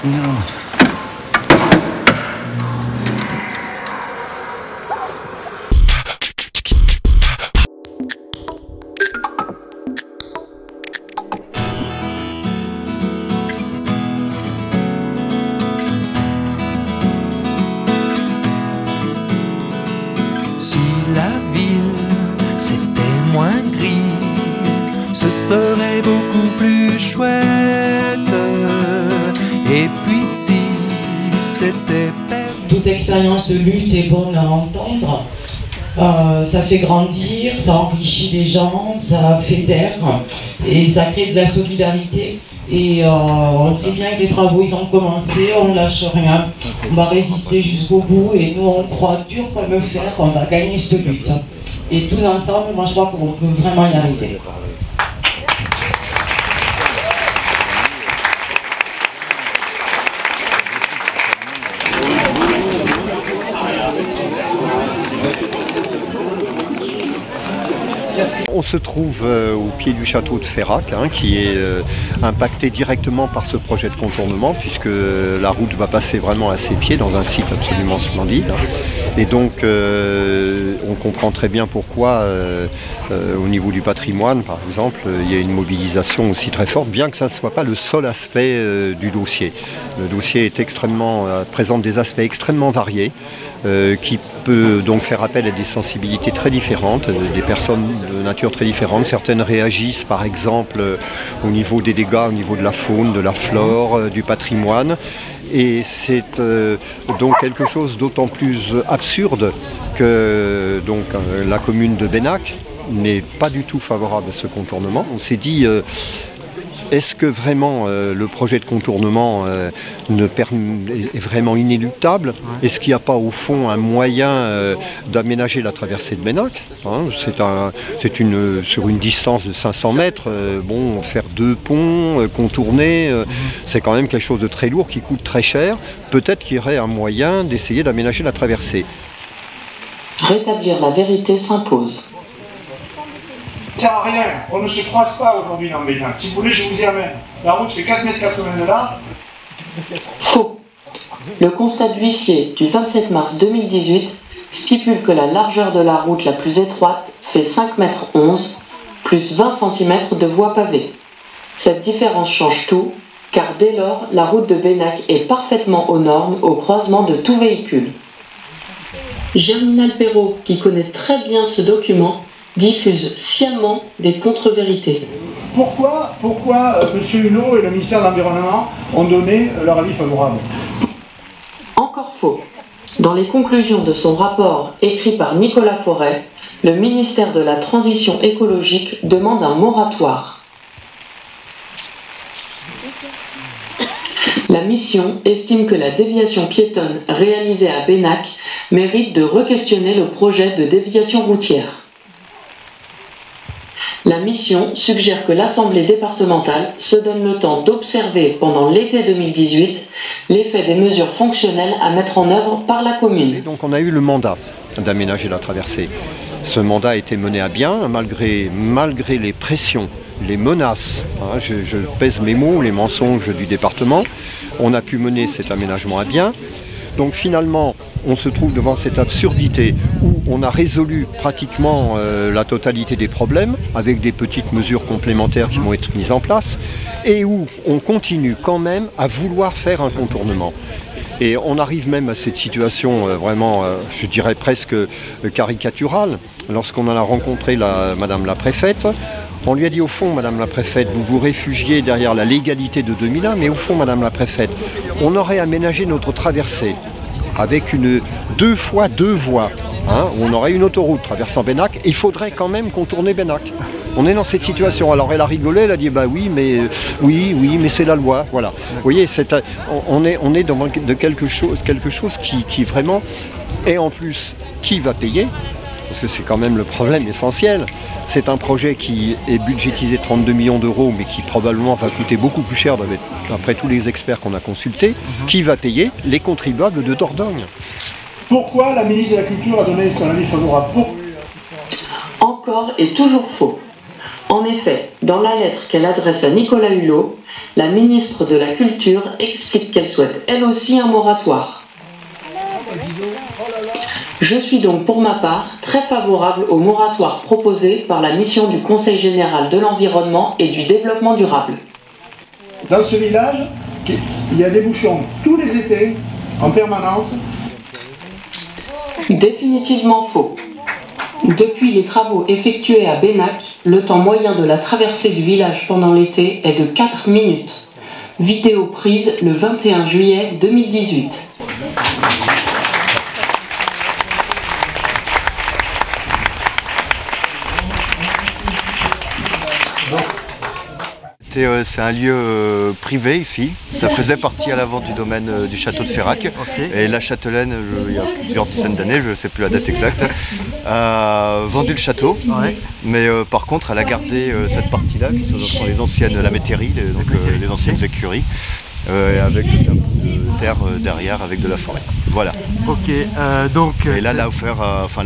Non. Si la ville c'était moins gris, ce serait beaucoup plus chouette. Et puis si c'était perdu. Toute expérience de lutte est bonne à entendre. Ça fait grandir, ça enrichit les gens, ça fédère et ça crée de la solidarité. Et on sait bien que les travaux ils ont commencé, on ne lâche rien, on va résister jusqu'au bout et nous on croit dur comme fer qu'on va gagner cette lutte. Et tous ensemble, moi je crois qu'on peut vraiment y arriver. On se trouve au pied du château de Ferrac, qui est impacté directement par ce projet de contournement, puisque la route va passer vraiment à ses pieds dans un site absolument splendide. Et donc on comprend très bien pourquoi au niveau du patrimoine, par exemple, il y a une mobilisation aussi très forte, bien que ça ne soit pas le seul aspect du dossier. Le dossier est présente des aspects extrêmement variés, qui peut donc faire appel à des sensibilités très différentes, des personnes de nature très différente. Certaines réagissent par exemple au niveau des dégâts, au niveau de la faune, de la flore, du patrimoine. Et c'est donc quelque chose d'autant plus absurde que la commune de Bennac n'est pas du tout favorable à ce contournement. On s'est dit, est-ce que vraiment le projet de contournement est vraiment inéluctable? Est-ce qu'il n'y a pas au fond un moyen d'aménager la traversée de Bennac? Sur une distance de 500 mètres, faire 2 ponts, contourner, c'est quand même quelque chose de très lourd qui coûte très cher. Peut-être qu'il y aurait un moyen d'essayer d'aménager la traversée. Rétablir la vérité s'impose. Ça sert à rien, on ne se croise pas aujourd'hui dans Bennac. Si vous voulez, je vous y amène. La route fait 4,80 m de là. Faux. Le constat d'huissier du 27 mars 2018 stipule que la largeur de la route la plus étroite fait 5,11 m, plus 20 cm de voie pavée. Cette différence change tout, car dès lors, la route de Bennac est parfaitement aux normes au croisement de tout véhicule. Germinal Perrault, qui connaît très bien ce document, diffuse sciemment des contre-vérités. Pourquoi M. Hulot et le ministère de l'Environnement ont donné leur avis favorable? Encore faux. Dans les conclusions de son rapport écrit par Nicolas Forêt, le ministère de la Transition écologique demande un moratoire. La mission estime que la déviation piétonne réalisée à Bennac mérite de re-questionner le projet de déviation routière. La mission suggère que l'Assemblée départementale se donne le temps d'observer pendant l'été 2018 l'effet des mesures fonctionnelles à mettre en œuvre par la commune. Et donc on a eu le mandat d'aménager la traversée. Ce mandat a été mené à bien malgré les pressions, les menaces, je pèse mes mots, les mensonges du département. On a pu mener cet aménagement à bien. Donc finalement, on se trouve devant cette absurdité où on a résolu pratiquement la totalité des problèmes avec des petites mesures complémentaires qui vont être mises en place et où on continue quand même à vouloir faire un contournement. Et on arrive même à cette situation vraiment, je dirais presque caricaturale. Lorsqu'on en a rencontré Madame la préfète, on lui a dit au fond, Madame la préfète, vous vous réfugiez derrière la légalité de 2001, mais au fond, Madame la préfète, on aurait aménagé notre traversée avec 2 fois 2 voies, où on aurait une autoroute traversant Bennac, et il faudrait quand même contourner Bennac. On est dans cette situation. Alors elle a rigolé, elle a dit bah oui, mais c'est la loi. Voilà. Vous voyez, on est dans quelque chose qui vraiment, et en plus, qui va payer? Parce que c'est quand même le problème essentiel. C'est un projet qui est budgétisé 32 millions d'euros, mais qui probablement va coûter beaucoup plus cher d'après tous les experts qu'on a consultés. Qui va payer? Les contribuables de Dordogne. Pourquoi la ministre de la Culture a donné son avis favorable? Encore et toujours faux. En effet, dans la lettre qu'elle adresse à Nicolas Hulot, la ministre de la Culture explique qu'elle souhaite elle aussi un moratoire. Je suis donc pour ma part très favorable au moratoire proposé par la mission du Conseil général de l'environnement et du développement durable. Dans ce village, il y a des bouchons tous les étés, en permanence. Définitivement faux. Depuis les travaux effectués à Benac, le temps moyen de la traversée du village pendant l'été est de 4 minutes. Vidéo prise le 21 juillet 2018. C'est un lieu privé ici, ça faisait partie à l'avant du domaine du château de Ferrac. Et la châtelaine, il y a plusieurs dizaines d'années, je ne sais plus la date exacte, a vendu le château. Mais par contre elle a gardé cette partie-là, qui sont les anciennes laméteries, donc les anciennes écuries. Avec un peu de terre derrière avec de la forêt. Voilà. Ok, donc... Et là, l'a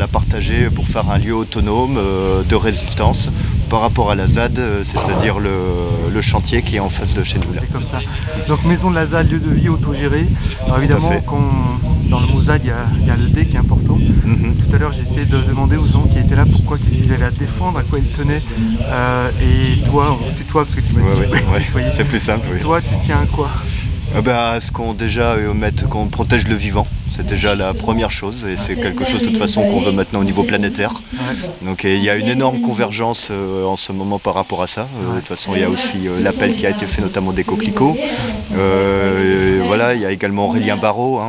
partagé pour faire un lieu autonome de résistance par rapport à la ZAD, c'est-à-dire le chantier qui est en face de chez nous. Là. Comme ça. Donc maison de la ZAD, lieu de vie autogéré. Alors évidemment, dans le mot ZAD, il y a le D qui est important. Tout à l'heure, j'ai essayé de demander aux gens qui étaient là pourquoi, qu'est-ce qu'ils allaient à défendre, à quoi ils tenaient. Et toi, on se tutoie parce que tu m'as dit... c'est plus simple. Oui. Toi, tu tiens à quoi? À ce qu'on protège le vivant, c'est déjà la première chose et c'est quelque chose de toute façon qu'on veut maintenant au niveau planétaire. Donc il y a une énorme convergence en ce moment par rapport à ça. De toute façon il y a aussi l'appel qui a été fait notamment des coquelicots. Voilà, il y a également Aurélien Barraud,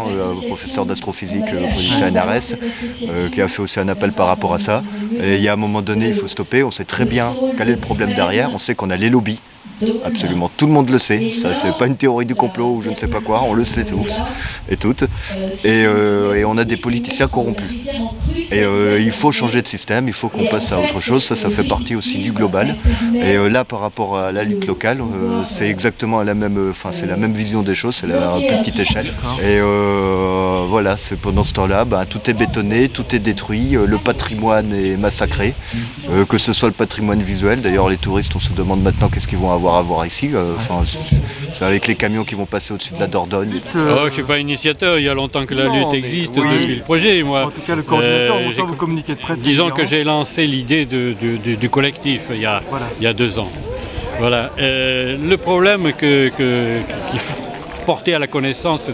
professeur d'astrophysique au CNRS, qui a fait aussi un appel par rapport à ça. Et il y a un moment donné il faut stopper, on sait très bien quel est le problème derrière, on sait qu'on a les lobbies. Absolument, tout le monde le sait, ça c'est pas une théorie du complot ou je ne sais pas quoi, on le sait tous et toutes, et on a des politiciens corrompus. Et il faut changer de système, il faut qu'on passe à autre chose, ça fait partie aussi du global. Et là par rapport à la lutte locale, c'est exactement la même, c'est la même vision des choses, c'est à plus petite échelle. Et voilà, c'est pendant ce temps-là, tout est bétonné, tout est détruit, le patrimoine est massacré, que ce soit le patrimoine visuel, d'ailleurs les touristes on se demande maintenant qu'est-ce qu'ils vont avoir à voir ici, c'est avec les camions qui vont passer au-dessus de la Dordogne. Je ne suis pas initiateur, il y a longtemps que la lutte existe depuis le projet. Moi. En tout cas, le coordinateur, on sent vos communiqués de presse. Disons que j'ai lancé l'idée du collectif il y a 2 ans. Voilà. Le problème qu'il faut porter à la connaissance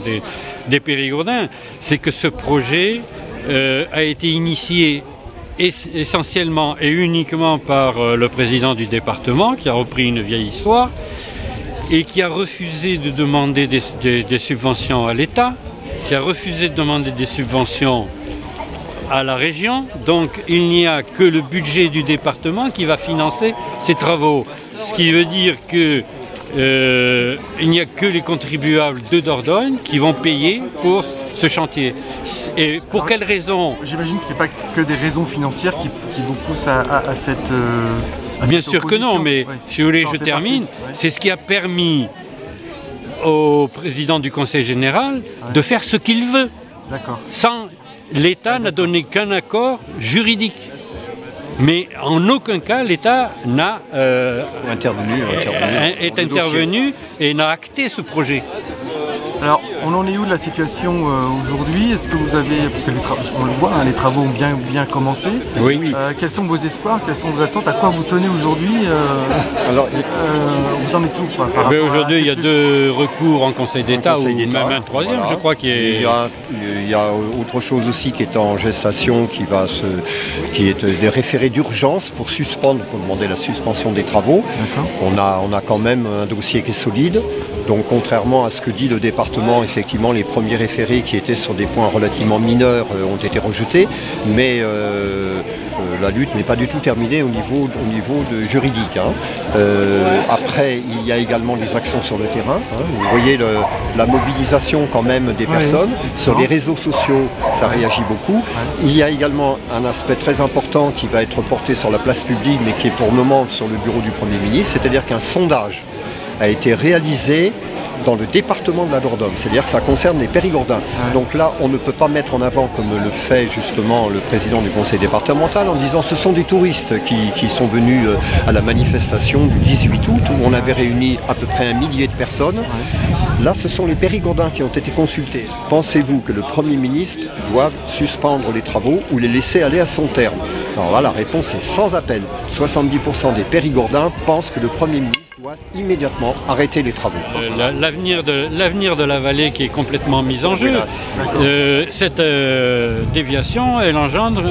des Périgourdins, c'est que ce projet a été initié essentiellement et uniquement par le président du département qui a repris une vieille histoire et qui a refusé de demander des subventions à l'État, qui a refusé de demander des subventions à la région. Donc il n'y a que le budget du département qui va financer ces travaux. Ce qui veut dire que il n'y a que les contribuables de Dordogne qui vont payer pour ce chantier. Et pour quelles raisons? J'imagine que ce n'est pas que des raisons financières qui vous poussent à cette Bien sûr que non, mais si vous voulez, je termine. C'est ce qui a permis au président du Conseil général de faire ce qu'il veut. Sans l'État n'a donné qu'un accord juridique. Mais en aucun cas l'État n'a est intervenu et n'a acté ce projet. Alors, on en est où de la situation aujourd'hui? Est-ce que vous avez, parce que on le voit, les travaux ont bien commencé. Oui. Quels sont vos espoirs? Quelles sont vos attentes? À quoi vous tenez aujourd'hui? Vous en êtes où? Aujourd'hui, il y a 2 recours en Conseil d'État, ou même un 3e, je crois, qui est... Il y a autre chose aussi qui est en gestation, qui est des référés d'urgence pour demander la suspension des travaux. On a quand même un dossier qui est solide. Donc contrairement à ce que dit le département, effectivement les premiers référés qui étaient sur des points relativement mineurs ont été rejetés, mais la lutte n'est pas du tout terminée au niveau juridique. Après, il y a également des actions sur le terrain. Vous voyez la mobilisation quand même des personnes. Sur les réseaux sociaux, ça réagit beaucoup. Il y a également un aspect très important qui va être porté sur la place publique, mais qui est pour le moment sur le bureau du Premier ministre, c'est-à-dire qu'un sondage a été réalisé dans le département de la Dordogne, c'est-à-dire que ça concerne les Périgordins. Donc là, on ne peut pas mettre en avant, comme le fait justement le président du conseil départemental, en disant ce sont des touristes qui sont venus à la manifestation du 18 août, où on avait réuni à peu près 1 millier de personnes. Là, ce sont les Périgordins qui ont été consultés. Pensez-vous que le Premier ministre doive suspendre les travaux ou les laisser aller à son terme? Alors là, la réponse est sans appel. 70% des Périgordins pensent que le Premier ministre doit immédiatement arrêter les travaux. L'avenir de la vallée qui est complètement mis en jeu. Cette déviation, elle engendre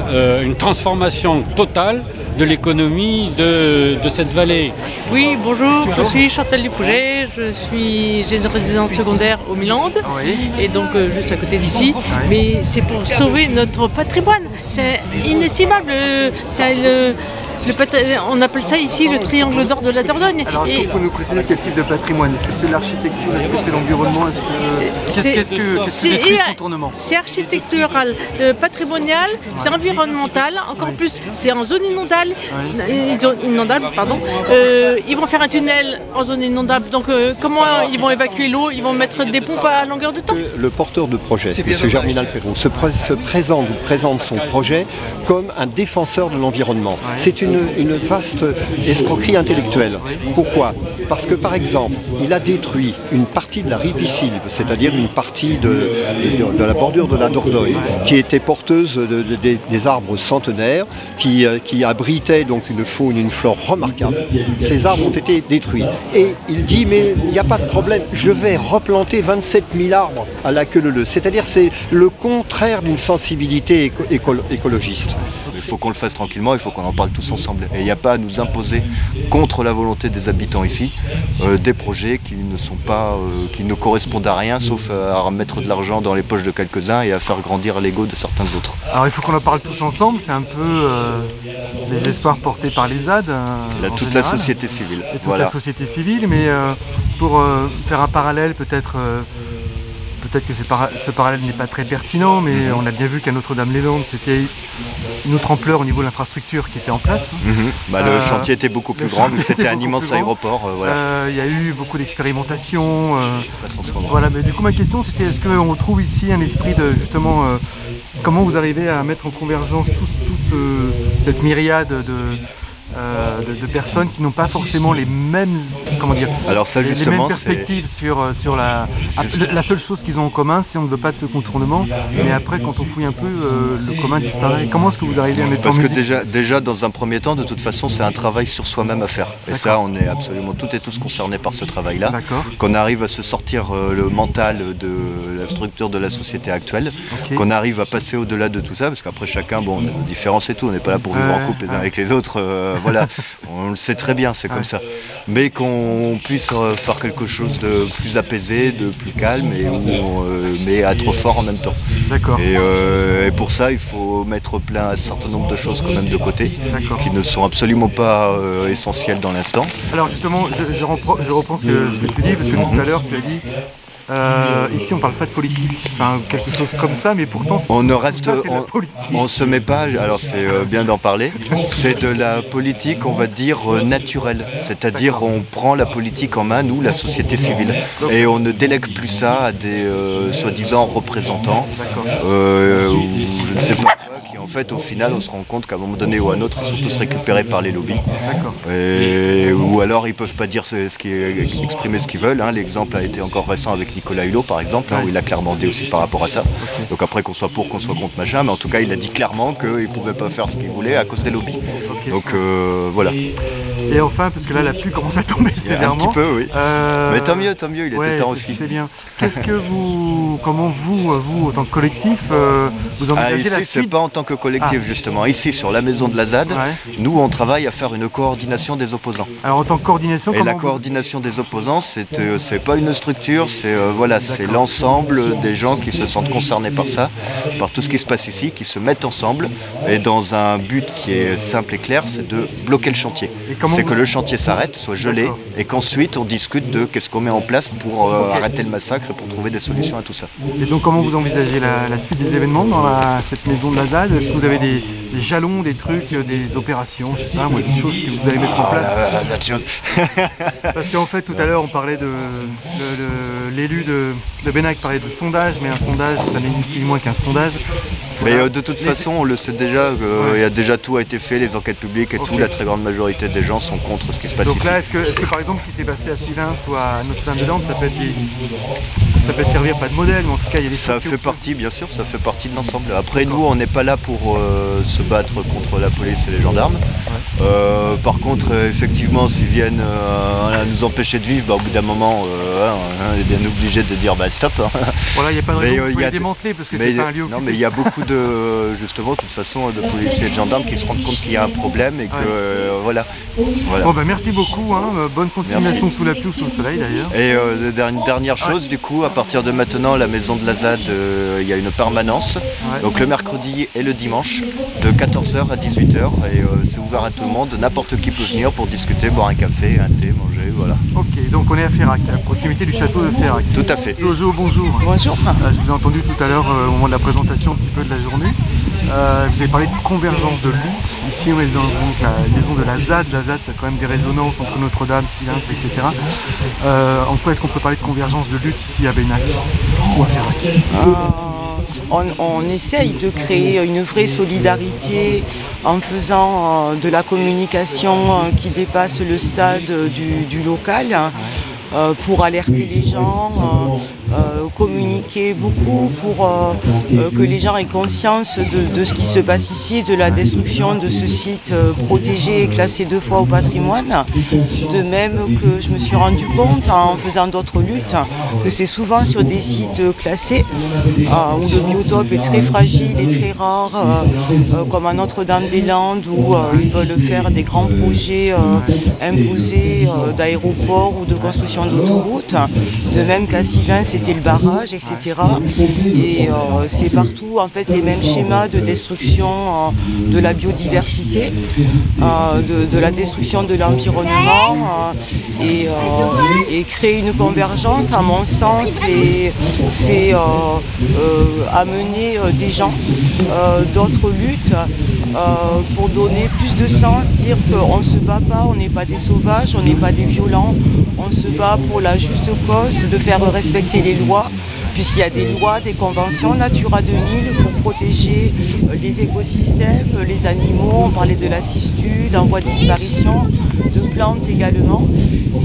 une transformation totale de l'économie de cette vallée. Oui, bonjour, je suis Chantal Dupouget, j'ai une résidence secondaire au Milan, et donc juste à côté d'ici, mais c'est pour sauver notre patrimoine, c'est inestimable, on appelle ça ici le triangle d'or de la Dordogne. Alors est-ce qu'il faut nous préciser quel type de patrimoine? Est-ce que c'est l'architecture? Est-ce que c'est l'environnement? Qu'est-ce que détruit ce contournement? C'est architectural, patrimonial, c'est environnemental, encore plus c'est en zone inondable, pardon. Ils vont faire un tunnel en zone inondable, donc comment ils vont évacuer l'eau? Ils vont mettre des pompes à longueur de temps. Le porteur de projet, M. Germinal Perron, se présente son projet comme un défenseur de l'environnement. C'est une vaste escroquerie intellectuelle. Pourquoi? Parce que par exemple, il a détruit une partie de la ripisylve, c'est-à-dire une partie de la bordure de la Dordogne, qui était porteuse des arbres centenaires, qui abritait donc une faune, une flore remarquable. Ces arbres ont été détruits. Et il dit, mais il n'y a pas de problème, je vais replanter 27 000 arbres à la queue leu. C'est-à-dire c'est le contraire d'une sensibilité écologiste. Il faut qu'on le fasse tranquillement, il faut qu'on en parle tous ensemble. Et il n'y a pas à nous imposer, contre la volonté des habitants ici, des projets qui ne correspondent à rien, sauf à remettre de l'argent dans les poches de quelques-uns et à faire grandir l'ego de certains autres. Alors il faut qu'on en parle tous ensemble, c'est un peu les espoirs portés par les ZAD. Toute la société civile. Et toute la société civile, mais pour faire un parallèle peut-être que ce parallèle n'est pas très pertinent, mais on a bien vu qu'à Notre-Dame-les-Landes, c'était une autre ampleur au niveau de l'infrastructure qui était en place. Le chantier était beaucoup plus grand, vu que c'était un immense aéroport. Il y a eu beaucoup d'expérimentations. Voilà, mais du coup ma question c'était, est-ce qu'on retrouve ici un esprit de justement comment vous arrivez à mettre en convergence toute cette myriade de personnes qui n'ont pas forcément les mêmes, les mêmes perspectives sur la seule chose qu'ils ont en commun, si on ne veut pas de ce contournement, mais après quand on fouille un peu, le commun disparaît. Comment est-ce que vous arrivez à mettre Parce que déjà dans un premier temps, de toute façon, c'est un travail sur soi-même à faire. Et ça, on est absolument toutes et tous concernés par ce travail-là. Qu'on arrive à se sortir le mental de la structure de la société actuelle, qu'on arrive à passer au-delà de tout ça, parce qu'après chacun, on a nos différences et tout, on n'est pas là pour vivre en couple les uns avec les autres. Voilà, on le sait très bien, c'est comme ça. Mais qu'on puisse faire quelque chose de plus apaisé, de plus calme, mais à trop fort en même temps. Et pour ça, il faut mettre plein un certain nombre de choses quand même de côté, qui ne sont absolument pas essentielles dans l'instant. Alors justement, je reprends ce que tu dis, parce que tout à l'heure tu as dit ici on parle pas de politique, enfin quelque chose comme ça, mais pourtant on se met pas, alors c'est bien d'en parler, c'est de la politique on va dire naturelle, c'est-à-dire on prend la politique en main, nous la société civile, et on ne délègue plus ça à des soi-disant représentants, ou je ne sais pas quoi, qui en fait au final on se rend compte qu'à un moment donné ou à un autre ils sont tous récupérés par les lobbies, ou alors ils peuvent pas dire exprimer ce qu'ils veulent, l'exemple a été encore récent avec Nicolas Hulot par exemple, où il a clairement dit aussi par rapport à ça. Donc après qu'on soit pour, qu'on soit contre machin, mais en tout cas il a dit clairement qu'il ne pouvait pas faire ce qu'il voulait à cause des lobbies. Donc voilà. Et enfin, parce que là la pluie commence à tomber sévèrement. Un petit peu, oui. Mais tant mieux, il était temps aussi. C'est bien. Comment vous, en tant que collectif, vous envisagez la suite? Ici, c'est pas en tant que collectif justement. Ici, sur la maison de la ZAD, nous on travaille à faire une coordination des opposants. Alors en tant que coordination, la coordination des opposants, c'est pas une structure, c'est l'ensemble des gens qui se sentent concernés par ça, par tout ce qui se passe ici, qui se mettent ensemble et dans un but qui est simple et clair, c'est de bloquer le chantier. C'est que le chantier s'arrête, soit gelé, et qu'ensuite on discute de qu'est-ce qu'on met en place pour arrêter le massacre et pour trouver des solutions à tout ça. Et donc comment vous envisagez la suite des événements dans cette maison de la ZAD? Est-ce que vous avez des jalons, des trucs, des opérations, je sais pas moi, des choses que vous allez mettre en place? Parce qu'en fait tout à l'heure on parlait de l'élu de Bénac parlait de sondage, mais un sondage, ça n'est ni plus ni moins qu'un sondage. Mais de toute façon, on le sait déjà, il y a déjà tout a été fait, les enquêtes publiques et tout, la très grande majorité des gens sont contre ce qui se passe ici. Donc là, est-ce que par exemple, ce qui s'est passé à Sivins ou à Notre-Dame-des-Landes, ça peut servir pas de modèle, mais en tout cas, il y a des ça fait partie, bien sûr, ça fait partie de l'ensemble. Après, nous, on n'est pas là pour se battre contre la police et les gendarmes. Par contre, effectivement, s'ils viennent nous empêcher de vivre, au bout d'un moment, on est bien obligé de dire stop. Voilà, il n'y a pas de raison de les démanteler parce que c'est pas un lieu. Non, mais il y a beaucoup justement, de toute façon, de policiers et de gendarmes qui se rendent compte qu'il y a un problème et que voilà. Bon, merci beaucoup, bonne continuation sous la pluie ou sous le soleil d'ailleurs. Et une dernière chose, du coup, à partir de maintenant, la maison de la ZAD, il y a une permanence, donc le mercredi et le dimanche, de 14h à 18h, et c'est ouvert à tout le monde, n'importe qui peut venir pour discuter, boire un café, un thé, manger, voilà. Ok, donc on est à Ferrac, à proximité du château de Ferrac. Tout à fait. Jojo, bonjour. Bonjour. Je vous ai entendu tout à l'heure au moment de la présentation un petit peu de la journée. Vous avez parlé de convergence de lutte. Ici, on est dans la maison de la ZAD. La ZAD, c'est quand même des résonances entre Notre-Dame, Sivins, etc. En quoi est-ce qu'on peut parler de convergence de lutte ici à Bénac ou à Ferrac? On essaye de créer une vraie solidarité en faisant de la communication qui dépasse le stade du local. Pour alerter les gens, communiquer beaucoup pour que les gens aient conscience de ce qui se passe ici, de la destruction de ce site protégé et classé 2 fois au patrimoine. De même que je me suis rendu compte en faisant d'autres luttes que c'est souvent sur des sites classés où le biotope est très fragile et très rare, comme à Notre-Dame-des-Landes où ils veulent faire des grands projets imposés d'aéroports ou de construction d'autoroutes, de même qu'à Sivins c'était le barrage, etc. Et c'est partout en fait les mêmes schémas de destruction de la biodiversité, de la destruction de l'environnement et créer une convergence, à mon sens, c'est amener des gens d'autres luttes pour donner plus de sens, dire qu'on ne se bat pas, on n'est pas des sauvages, on n'est pas des violents, on se bat pour la juste cause de faire respecter les lois, puisqu'il y a des lois, des conventions Natura 2000 pour protéger les écosystèmes, les animaux, on parlait de la cistude, en voie de disparition, de plantes également,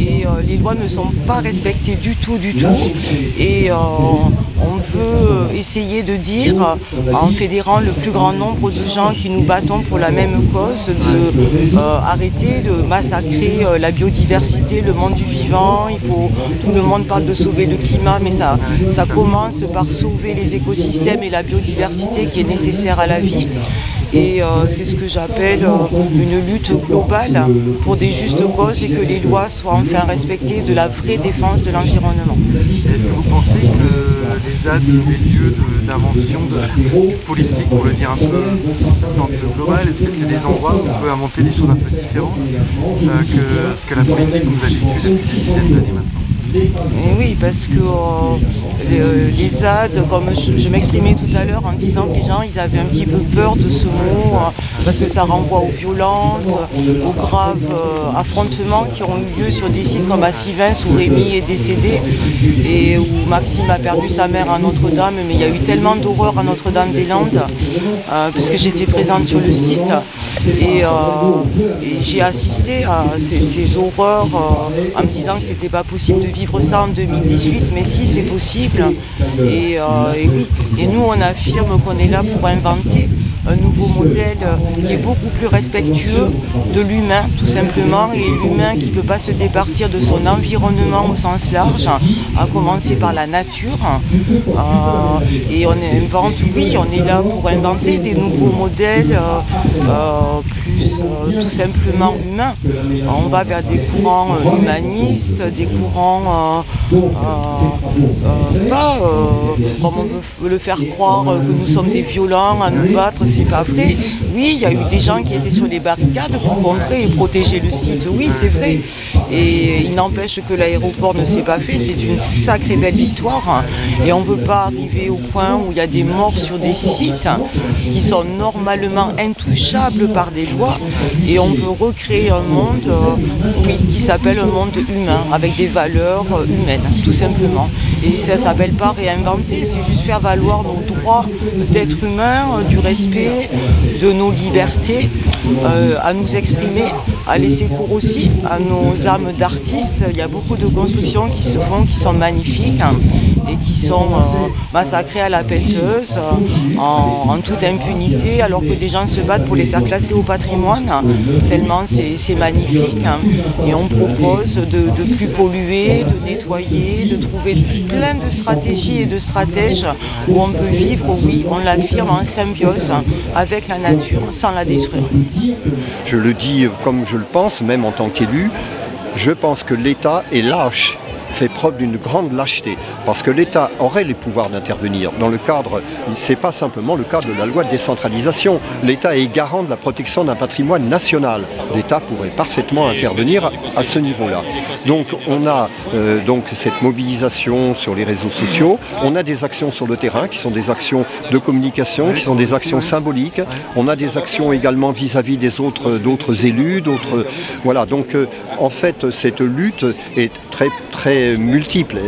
et les lois ne sont pas respectées du tout, et on veut essayer de dire, en fédérant le plus grand nombre de gens qui nous battons pour la même cause, de arrêter de massacrer la biodiversité, le monde du vivant. Tout le monde parle de sauver le climat, mais ça commence par sauver les écosystèmes et la biodiversité qui est nécessaire à la vie. Et c'est ce que j'appelle une lutte globale pour des justes causes et que les lois soient enfin respectées, de la vraie défense de l'environnement. Est-ce que vous pensez que les ZAD sont des lieux d'invention politique, pour le dire un peu global? Est-ce que c'est des endroits où on peut inventer des choses un peu différentes que ce que la politique nous habitue depuis des dizaines d'années maintenant? Et oui, parce que les ZAD, comme je m'exprimais tout à l'heure en disant que les gens ils avaient un petit peu peur de ce mot, parce que ça renvoie aux violences, aux graves affrontements qui ont eu lieu sur des sites comme à Sivins où Rémi est décédé et où Maxime a perdu sa mère à Notre-Dame, mais il y a eu tellement d'horreur à Notre-Dame-des-Landes, puisque j'étais présente sur le site, et j'ai assisté à ces horreurs en me disant que c'était pas possible de vivre ça en 2018, mais si, c'est possible. Et oui, et nous on affirme qu'on est là pour inventer un nouveau modèle qui est beaucoup plus respectueux de l'humain, tout simplement, et l'humain qui ne peut pas se départir de son environnement au sens large, à commencer par la nature. Et on invente, oui, on est là pour inventer des nouveaux modèles plus tout simplement humains. On va vers des courants humanistes, des courants pas comme on veut le faire croire, que nous sommes des violents à nous battre. C'est pas vrai. Oui, il y a eu des gens qui étaient sur les barricades pour contrer et protéger le site. Oui, c'est vrai. Et il n'empêche que l'aéroport ne s'est pas fait. C'est une sacrée belle victoire. Et on ne veut pas arriver au point où il y a des morts sur des sites qui sont normalement intouchables par des lois. Et on veut recréer un monde qui s'appelle un monde humain, avec des valeurs humaines, tout simplement. Et ça ne s'appelle pas réinventer, c'est juste faire valoir nos droits d'être humain, du respect, de nos libertés, à nous exprimer, à laisser cours aussi à nos âmes d'artistes. Il y a beaucoup de constructions qui se font, qui sont magnifiques et qui sont massacrées à la pelleteuse en toute impunité, alors que des gens se battent pour les faire classer au patrimoine, tellement c'est magnifique. Et on propose de plus polluer, de nettoyer, de trouver plein de stratégies et de stratèges où on peut vivre, oui, on l'affirme, en symbiose avec la nature, sans la détruire. Je le dis comme je le pense, même en tant qu'élu, je pense que l'État est lâche, fait preuve d'une grande lâcheté, parce que l'État aurait les pouvoirs d'intervenir dans le cadre, c'est pas simplement le cadre de la loi de décentralisation. L'État est garant de la protection d'un patrimoine national. L'État pourrait parfaitement intervenir à ce niveau-là. Donc on a donc cette mobilisation sur les réseaux sociaux, on a des actions sur le terrain qui sont des actions de communication, qui sont des actions symboliques, on a des actions également vis-à-vis d'autres élus, voilà. Donc en fait cette lutte est très multiple,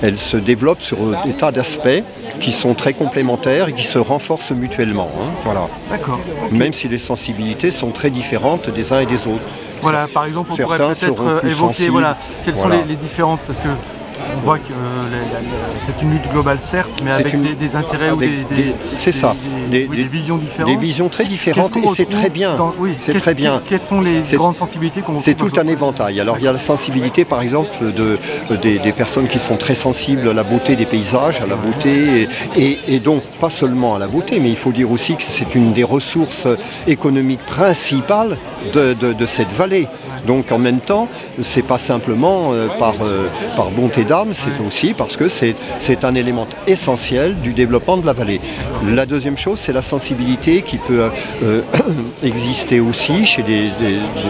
elle se développe sur des tas d'aspects qui sont très complémentaires et qui se renforcent mutuellement. Voilà. D'accord. Même si les sensibilités sont très différentes des uns et des autres. Voilà, par exemple, on pourrait peut-être évoquer quelles sont les différentes, parce que on voit que c'est une lutte globale certes, mais avec des intérêts ou des visions différentes. Des visions très différentes et c'est très bien. C'est très bien. Quelles sont les grandes sensibilités qu'on C'est tout un éventail. Alors il y a la sensibilité par exemple des personnes qui sont très sensibles à la beauté des paysages, à la beauté, et donc pas seulement à la beauté, mais il faut dire aussi que c'est une des ressources économiques principales de cette vallée. Donc en même temps, c'est pas simplement par bonté d'âme, c'est aussi parce que c'est un élément essentiel du développement de la vallée. La deuxième chose, c'est la sensibilité qui peut exister aussi chez des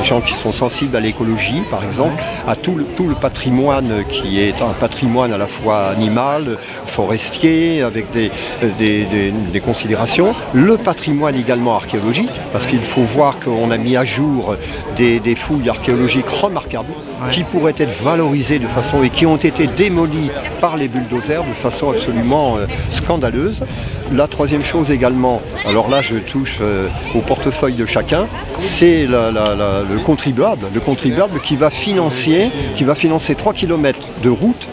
gens qui sont sensibles à l'écologie, par exemple, à tout le patrimoine qui est un patrimoine à la fois animal, forestier, avec des considérations. Le patrimoine également archéologique, parce qu'il faut voir qu'on a mis à jour des fouilles archéologiques remarquables qui pourraient être valorisées de façon et qui ont été démolies par les bulldozers de façon absolument scandaleuse. La troisième chose également, alors là je touche au portefeuille de chacun, c'est le contribuable qui va financer 3 km de route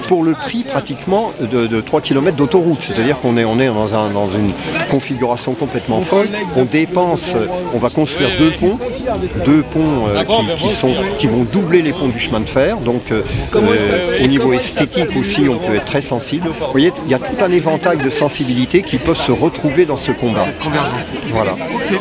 pour le prix pratiquement de 3 km d'autoroute. C'est-à-dire qu'on est dans une configuration complètement folle. On va construire deux ponts qui vont doubler les ponts du chemin de fer. Donc au niveau esthétique aussi, on peut être très sensible. Vous voyez, il y a tout un éventail de sensibilités qui peuvent se retrouver dans ce combat. Voilà. Okay.